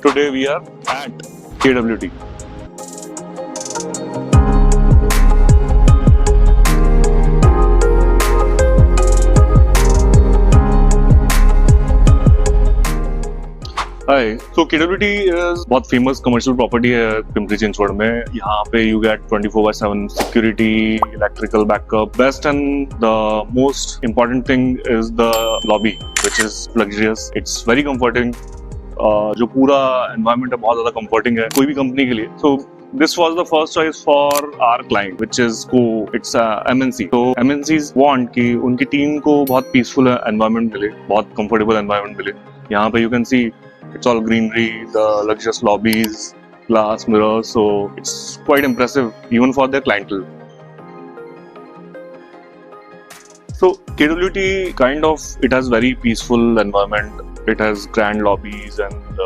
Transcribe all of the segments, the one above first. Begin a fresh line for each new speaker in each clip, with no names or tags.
Today we are at KWT. Hi. So KWT is बहुत famous commercial property है पिंपरी चिंचवड़ में. यहाँ पे you get 24/7 security, electrical backup. Best and the most important thing is the lobby, which is luxurious. It's very comforting. जो पूरा environment है बहुत ज़्यादा comforting है कोई भी कंपनी के लिए. So this was the first choice for our client, which is Go. It's a MNC. So MNCs want कि उनकी टीम को बहुत peaceful environment मिले, बहुत comfortable environment मिले. यहाँ पे you can see it's all greenery, the luxurious lobbies, glass mirrors, so it's quite impressive even for their clientele. So KWT it has very peaceful environment. It has grand lobbies and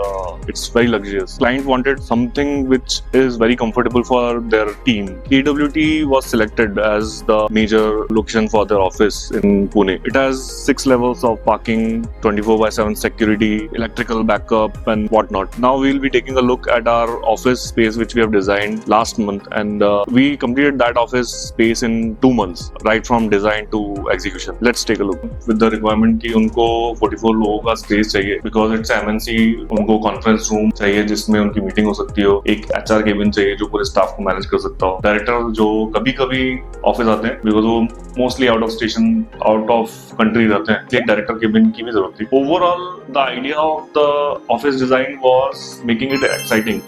it's very luxurious. Client wanted something which is very comfortable for their team. KWT was selected as the major location for their office in Pune. It has 6 levels of parking, 24/7 security, electrical backup and whatnot. Now we'll be taking a look at our office space which we have designed last month, and we completed that office space in 2 months, right from design to execution. Let's take a look. With the requirement कि उनको 44 लोगों का space चाहिए, because it's MNC, उनको conference room चाहिए जिसमें उनकी meeting हो सकती हो, एक HR केबिन चाहिए जो पूरे स्टाफ को मैनेज कर सकता हो, डायरेक्टर जो कभी कभी ऑफिस आते हैं बिकॉज वो mostly out of station, out of country रहते हैं, एक डायरेक्टर केबिन की भी जरूरत थी. Overall the idea of the office design was making it exciting.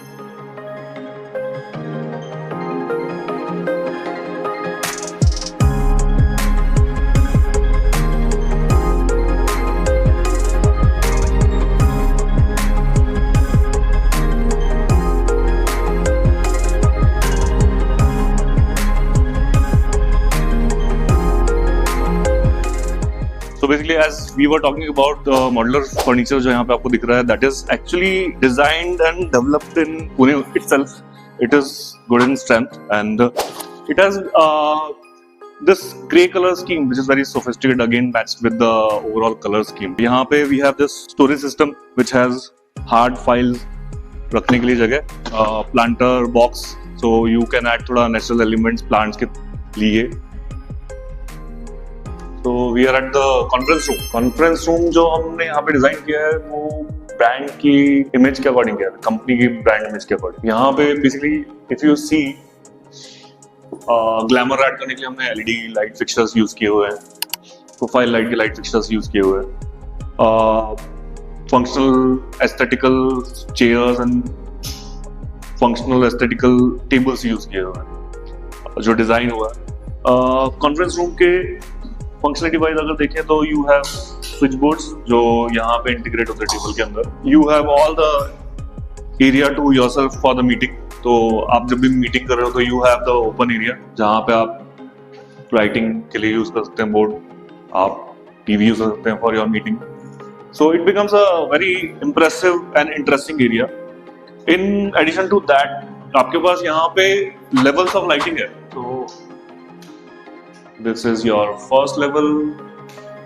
So basically, as we were talking about the modular furniture जो यहाँ पे आपको दिख रहा है, that is actually designed and developed in Pune itself. It is good in strength and it has this grey color scheme which is very sophisticated, again matched with the overall color scheme. यहाँ पे we have this storage system which has hard files रखने के लिए जगह, planter box, so you can add थोड़ा natural elements plants के लिए. तो we are at the conference room. Conference room जो हमने यहाँ पे डिजाइन किया है वो ब्रांड की इमेज के अकॉर्डिंग किया है, कंपनी की ब्रांड इमेज के अकॉर्डिंग. यहाँ पे basically if you see glamour add करने के लिए हमने एलईडी लाइट फिक्चर्स यूज किए हुए हैं, प्रोफाइल लाइट के लाइट फिक्चर्स यूज किए हुए हैं, functional aesthetical chairs and functional aesthetical tables use किए हुए हैं जो डिजाइन हुआ है. कॉन्फ्रेंस रूम के फंक्शनलिटी वाइज अगर देखें तो यू हैव स्विच बोर्ड्स जो यहाँ पे इंटीग्रेट होते हैं टेबल के अंदर. You have all the area to yourself for the meeting. तो आप जब भी मीटिंग कर रहे हो तो you have the open area जहाँ पे आप राइटिंग के लिए यूज कर सकते हैं बोर्ड, आप टीवी यूज कर सकते हैं for your meeting. So it becomes a very impressive and interesting area. In addition to that आपके पास यहाँ पे लेवल्स ऑफ लाइटिंग है. तो this is your first level,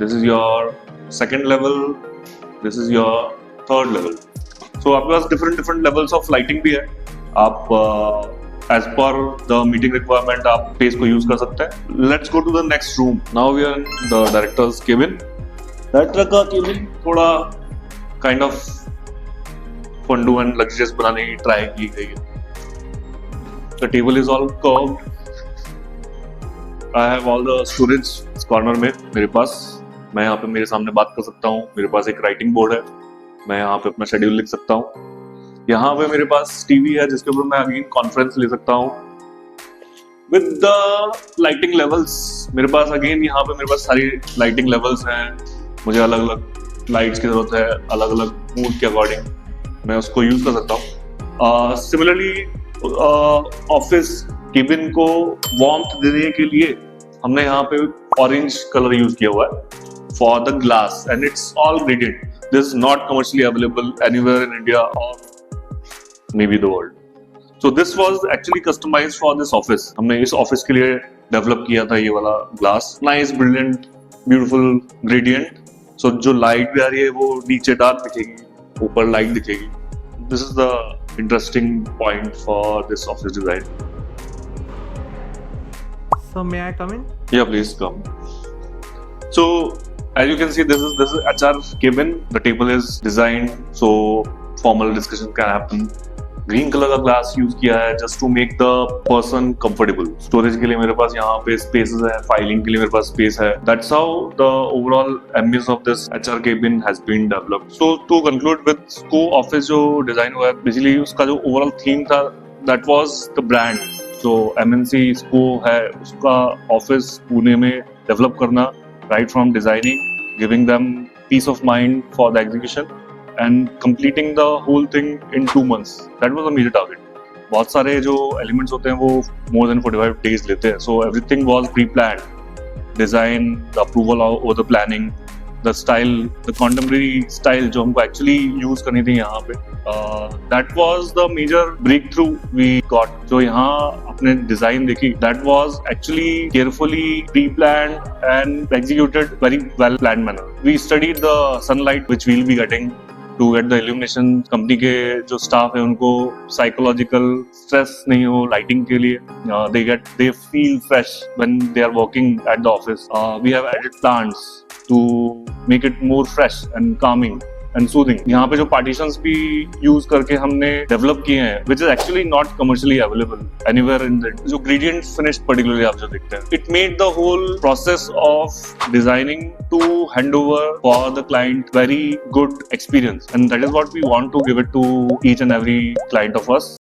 this is your second level, this is your third level. So आपके पास different levels of lighting भी है. आप as per the meeting requirement आप space को use कर सकते हैं. Let's go to the next room. Now we are in the director's cabin. Director का cabin थोड़ा kind of fun and luxurious बनाने की try की गई है. The table is all curved. I have all the storage corner में मेरे पास. मैं यहाँ पे मेरे सामने बात कर सकता हूँ, मेरे पास एक राइटिंग बोर्ड है, मैं यहाँ पे अपना शेड्यूल लिख सकता हूँ. यहाँ पे मेरे पास टीवी है जिसके ऊपर मैं अगेन कॉन्फ्रेंस ले सकता हूँ. विद द लाइटिंग लेवल्स मेरे पास अगेन यहाँ पे मेरे पास सारी लाइटिंग लेवल्स हैं. मुझे अलग अलग लाइट्स की जरूरत है, अलग अलग मूड के अकॉर्डिंग मैं उसको यूज कर सकता हूँ. सिमिलरली ऑफिस केबिन को वार्मथ देने के लिए हमने यहाँ पे ऑरेंज कलर यूज किया हुआ है for the glass and it's all graded. This is not commercially available anywhere in India और maybe the world. So this was actually customised for this office. हमने इस ऑफिस के लिए develop किया था ये वाला glass. Nice, brilliant, beautiful gradient. So जो लाइट भी आ रही है वो नीचे डार्क दिखेगी, ऊपर लाइट दिखेगी. this is the interesting point for this office design.
So may I come in?
Yeah, please come. So as you can see, this is HR cabin. The table is designed so formal discussion can happen. Green colour का glass use किया है just to make the person comfortable. Storage के लिए मेरे पास यहाँ पे spaces है, filing के लिए मेरे पास स्पेस है. That's how the overall ambience of this HR cabin has been developed. So to conclude with स्को ऑफिस जो डिजाइन हुआ है, बेसिकली उसका जो ओवरऑल थीम था दैट वाज द ब्रांड. जो एमएनसी स्को है उसका ऑफिस पुणे में डेवलप करना, right from designing, giving them peace of mind for the execution and completing the whole thing in 2 months. That was a major target. बहुत सारे जो elements होते हैं वो more than 45 days लेते हैं. So everything was pre-planned. Design, the approval over the planning, the style, the contemporary style जो हमको actually use करनी थी यहाँ पे. That was the major breakthrough we got. जो यहाँ अपने design देखी, that was actually carefully pre-planned and executed very well planned manner. We studied the sunlight which we'll be getting to get the illumination. Company के जो staff है उनको psychological stress नहीं हो लाइटिंग के लिए. they feel fresh when they are working at the office. We have added plants to make it more fresh and calming and soothing. यहाँ पे जो partitions भी use करके हमने develop किए हैं, which is actually not commercially available anywhere in the जो gradient finish particularly आप जो देखते हैं, it made the whole process of designing to handover for the client very good experience, and that is what we want to give it to each and every client of us.